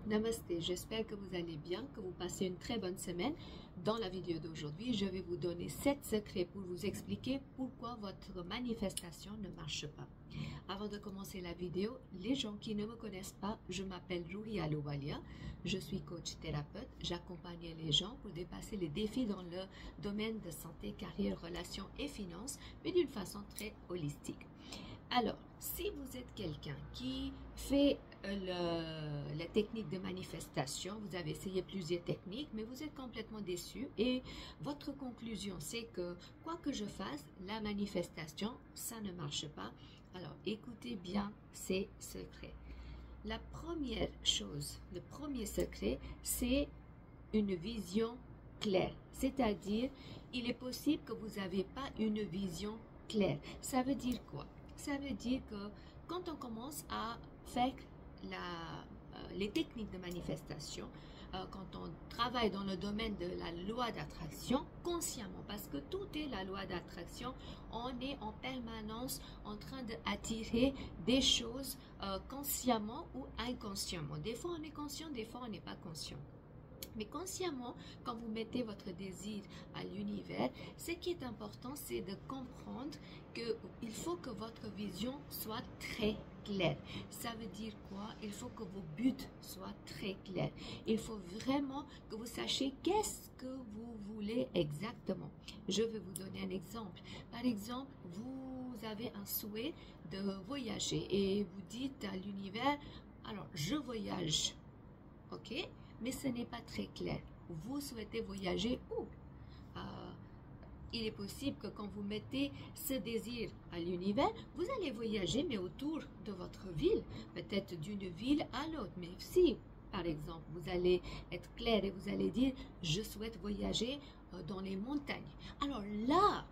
Namasté, j'espère que vous allez bien, que vous passez une très bonne semaine. Dans la vidéo d'aujourd'hui, je vais vous donner 7 secrets pour vous expliquer pourquoi votre manifestation ne marche pas. Avant de commencer la vidéo, les gens qui ne me connaissent pas, je m'appelle Ruhi Alouwalia, je suis coach thérapeute, j'accompagne les gens pour dépasser les défis dans le domaine de santé, carrière, relations et finances, mais d'une façon très holistique. Alors, si vous êtes quelqu'un qui fait la technique de manifestation, vous avez essayé plusieurs techniques, mais vous êtes complètement déçu et votre conclusion, c'est que quoi que je fasse, la manifestation, ça ne marche pas. Alors, écoutez bien ces secrets. La première chose, le premier secret, c'est une vision claire. C'est-à-dire, il est possible que vous n'avez pas une vision claire. Ça veut dire quoi? Ça veut dire que quand on commence à faire les techniques de manifestation, quand on travaille dans le domaine de la loi d'attraction, consciemment, parce que tout est la loi d'attraction, on est en permanence en train d'attirer des choses consciemment ou inconsciemment. Des fois on est conscient, des fois on n'est pas conscient. Mais consciemment, quand vous mettez votre désir à l'univers, ce qui est important, c'est de comprendre qu'il faut que votre vision soit très claire. Ça veut dire quoi? Il faut que vos buts soient très clairs. Il faut vraiment que vous sachiez qu'est-ce que vous voulez exactement. Je vais vous donner un exemple. Par exemple, vous avez un souhait de voyager et vous dites à l'univers, alors je voyage, ok? Mais ce n'est pas très clair. Vous souhaitez voyager où? Il est possible que quand vous mettez ce désir à l'univers, vous allez voyager, mais autour de votre ville, peut-être d'une ville à l'autre. Mais si, par exemple, vous allez être clair et vous allez dire, je souhaite voyager dans les montagnes. Alors là,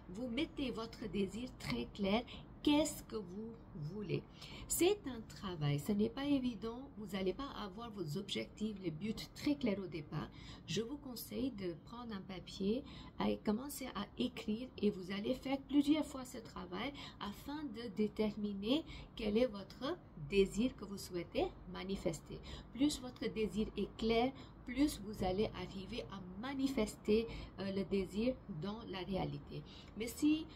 vous mettez votre désir très clair. Qu'est-ce que vous voulez? C'est un travail, ce n'est pas évident, vous n'allez pas avoir vos objectifs, les buts très clairs au départ. Je vous conseille de prendre un papier et commencer à écrire et vous allez faire plusieurs fois ce travail afin de déterminer quel est votre désir que vous souhaitez manifester. Plus votre désir est clair, plus vous allez arriver à manifester le désir dans la réalité. Mais si,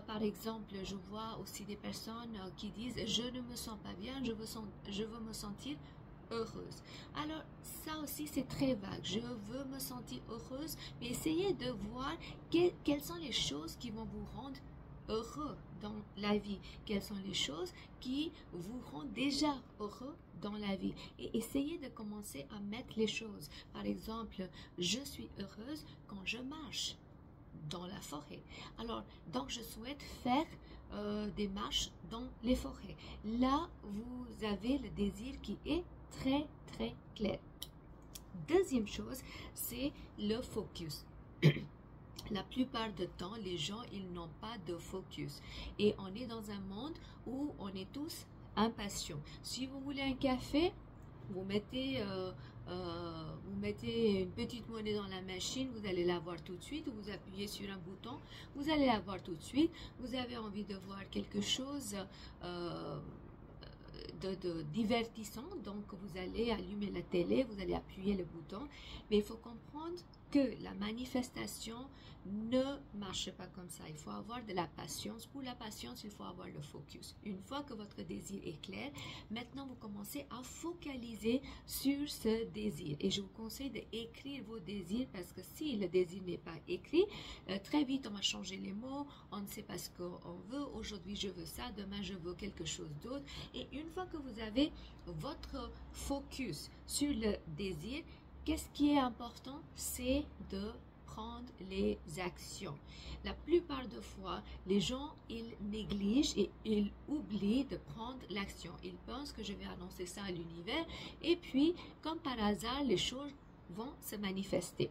par exemple, je vois aussi des personnes qui disent « je ne me sens pas bien, je veux me sentir heureuse ». Alors, ça aussi, c'est très vague. Je veux me sentir heureuse, mais essayez de voir quelles sont les choses qui vont vous rendre heureux dans la vie, quelles sont les choses qui vous rendent déjà heureux dans la vie et essayez de commencer à mettre les choses. Par exemple, je suis heureuse quand je marche dans la forêt. Alors, donc je souhaite faire des marches dans les forêts. Là, vous avez le désir qui est très très clair. Deuxième chose, c'est le focus. La plupart du temps, les gens, ils n'ont pas de focus. Et on est dans un monde où on est tous impatients. Si vous voulez un café, vous mettez une petite monnaie dans la machine, vous allez la voir tout de suite. Vous appuyez sur un bouton, vous allez la voir tout de suite. Vous avez envie de voir quelque chose de divertissant, donc vous allez allumer la télé, vous allez appuyer le bouton. Mais il faut comprendre que la manifestation ne marche pas comme ça. Il faut avoir de la patience. Pour la patience, il faut avoir le focus. Une fois que votre désir est clair, maintenant vous commencez à focaliser sur ce désir. Et je vous conseille d'écrire vos désirs parce que si le désir n'est pas écrit, très vite on va changer les mots, on ne sait pas ce qu'on veut. Aujourd'hui je veux ça, demain je veux quelque chose d'autre. Et une fois que vous avez votre focus sur le désir, qu'est-ce qui est important? C'est de prendre les actions. La plupart des fois, les gens, ils négligent et ils oublient de prendre l'action. Ils pensent que je vais annoncer ça à l'univers et puis, comme par hasard, les choses vont se manifester.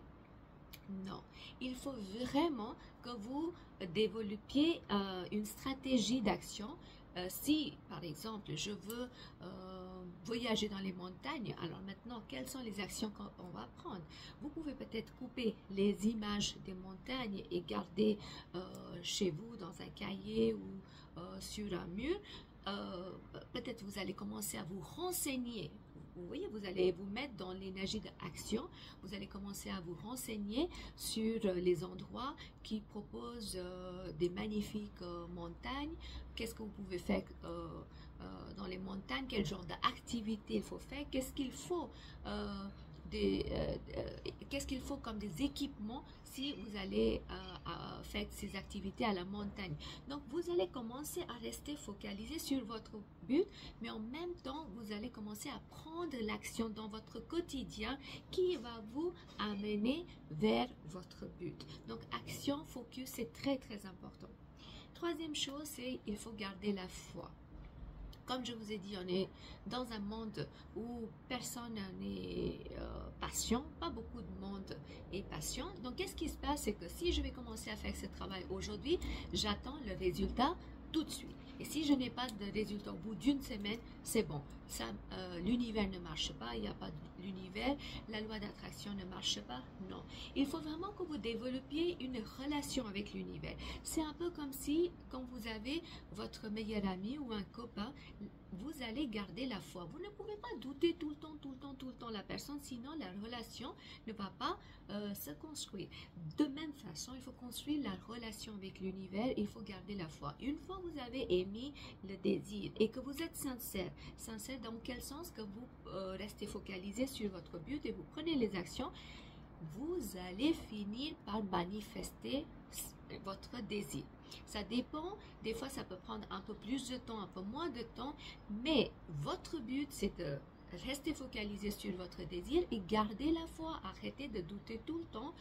Non, il faut vraiment que vous développiez une stratégie d'action. Si, par exemple, je veux voyager dans les montagnes, alors maintenant, quelles sont les actions qu'on va prendre? Vous pouvez peut-être couper les images des montagnes et garder chez vous dans un cahier ou sur un mur. peut-être vous allez commencer à vous renseigner. Vous voyez, vous allez vous mettre dans l'énergie d'action. Vous allez commencer à vous renseigner sur les endroits qui proposent des magnifiques montagnes. Qu'est-ce que vous pouvez faire dans les montagnes? Quel genre d'activité il faut faire? Qu'est-ce qu'il faut qu'est-ce qu'il faut comme des équipements si vous allez faire ces activités à la montagne. Donc, vous allez commencer à rester focalisé sur votre but, mais en même temps, vous allez commencer à prendre l'action dans votre quotidien qui va vous amener vers votre but. Donc, action, focus, c'est très, très important. Troisième chose, c'est il faut garder la foi. Comme je vous ai dit, on est dans un monde où personne n'est patient, pas beaucoup de monde est patient. Donc, qu'est-ce qui se passe? C'est que si je vais commencer à faire ce travail aujourd'hui, j'attends le résultat tout de suite. Et si je n'ai pas de résultat au bout d'une semaine, c'est bon. Ça, l'univers ne marche pas, il n'y a pas l'univers, la loi d'attraction ne marche pas, non. Il faut vraiment que vous développiez une relation avec l'univers. C'est un peu comme si, quand vous avez votre meilleur ami ou un copain, vous allez garder la foi. Vous ne pouvez pas douter tout le temps la personne, sinon la relation ne va pas se construire. De même façon, il faut construire la relation avec l'univers, il faut garder la foi. Une fois que vous avez émis le désir et que vous êtes sincère dans quel sens? Que vous restez focalisé sur votre but et vous prenez les actions, vous allez finir par manifester votre désir. Ça dépend, des fois ça peut prendre un peu plus de temps, un peu moins de temps, mais votre but c'est de rester focalisé sur votre désir et garder la foi. Arrêtez de douter tout le temps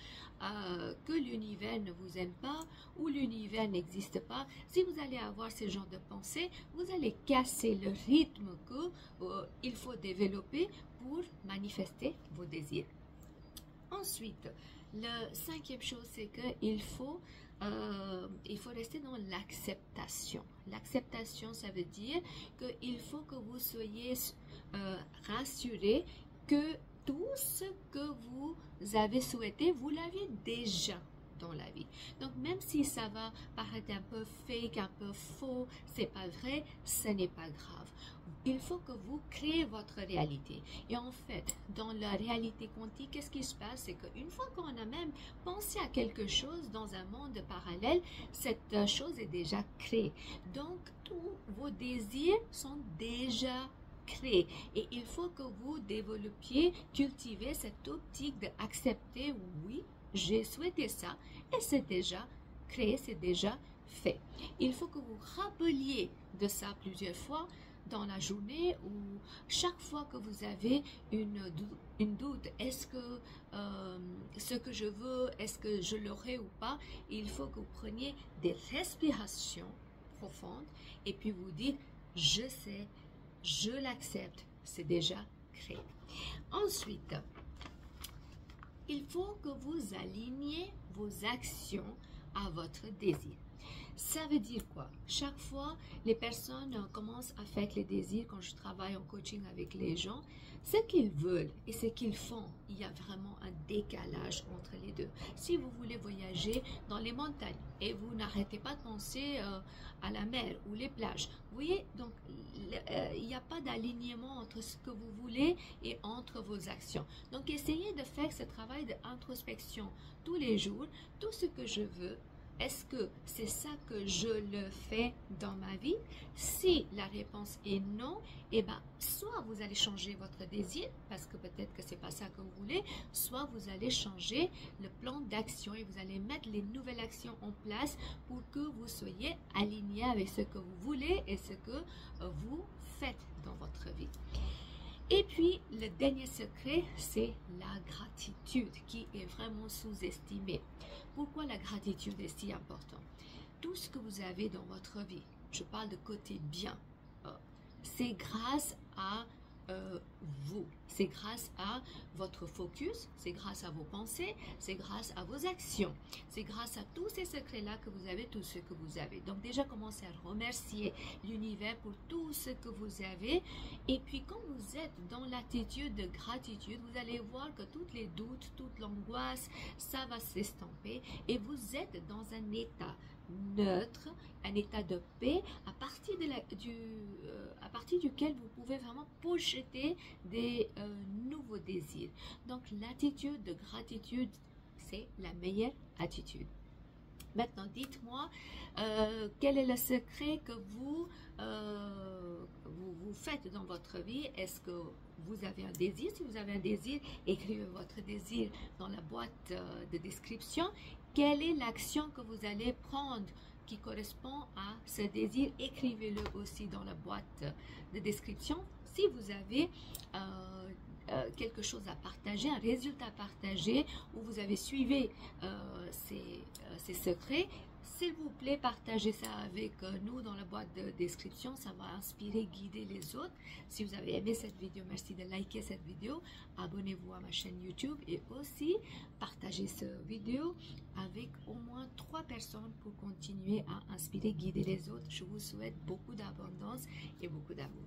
que l'univers ne vous aime pas ou l'univers n'existe pas. Si vous allez avoir ce genre de pensée, vous allez casser le rythme qu'il faut développer pour manifester vos désirs. Ensuite, la cinquième chose, c'est qu'il faut rester dans l'acceptation. L'acceptation, ça veut dire qu'il faut que vous soyez rassuré que tout ce que vous avez souhaité, vous l'avez déjà dans la vie. Donc, même si ça va paraître un peu fake, un peu faux, c'est pas vrai, ce n'est pas grave. Il faut que vous créez votre réalité. Et en fait, dans la réalité quantique, qu'est-ce qui se passe? C'est qu'une fois qu'on a même pensé à quelque chose dans un monde parallèle, cette chose est déjà créée. Donc, tous vos désirs sont déjà créés. Et il faut que vous développiez, cultivez cette optique d'accepter, oui, j'ai souhaité ça et c'est déjà créé, c'est déjà fait. Il faut que vous rappeliez de ça plusieurs fois dans la journée ou chaque fois que vous avez une doute, est-ce que ce que je veux, est-ce que je l'aurai ou pas, il faut que vous preniez des respirations profondes et puis vous dites, je sais, je l'accepte, c'est déjà créé. Ensuite, il faut que vous aligniez vos actions à votre désir. Ça veut dire quoi? Chaque fois, les personnes commencent à faire les désirs, quand je travaille en coaching avec les gens, ce qu'ils veulent et ce qu'ils font, il y a vraiment un décalage entre les deux. Si vous voulez voyager dans les montagnes et vous n'arrêtez pas de penser à la mer ou les plages, vous voyez, donc il n'y a pas d'alignement entre ce que vous voulez et entre vos actions. Donc, essayez de faire ce travail d'introspection tous les jours, tout ce que je veux. Est-ce que c'est ça que je le fais dans ma vie? Si la réponse est non, eh bien, soit vous allez changer votre désir, parce que peut-être que c'est pas ça que vous voulez, soit vous allez changer le plan d'action et vous allez mettre les nouvelles actions en place pour que vous soyez aligné avec ce que vous voulez et ce que vous faites dans votre vie. Et puis, le dernier secret, c'est la gratitude qui est vraiment sous-estimée. Pourquoi la gratitude est si importante? Tout ce que vous avez dans votre vie, je parle de côté bien, c'est grâce à vous. C'est grâce à votre focus, c'est grâce à vos pensées, c'est grâce à vos actions. C'est grâce à tous ces secrets-là que vous avez, tout ce que vous avez. Donc déjà, commencez à remercier l'univers pour tout ce que vous avez. Et puis, quand vous êtes dans l'attitude de gratitude, vous allez voir que toutes les doutes, toute l'angoisse, ça va s'estomper. Et vous êtes dans un état neutre, un état de paix à partir, à partir duquel vous pouvez vraiment projeter des nouveaux désirs. Donc l'attitude de gratitude, c'est la meilleure attitude. Maintenant, dites-moi, quel est le secret que vous faites dans votre vie? Est-ce que vous avez un désir? Si vous avez un désir, écrivez votre désir dans la boîte de description. Quelle est l'action que vous allez prendre qui correspond à ce désir? Écrivez-le aussi dans la boîte de description. Si vous avez quelque chose à partager, un résultat à partager, où vous avez suivi ces secrets, s'il vous plaît, partagez ça avec nous dans la boîte de description. Ça va inspirer, guider les autres. Si vous avez aimé cette vidéo, merci de liker cette vidéo. Abonnez-vous à ma chaîne YouTube et aussi partagez cette vidéo avec au moins 3 personnes pour continuer à inspirer, guider les autres. Je vous souhaite beaucoup d'abondance et beaucoup d'amour.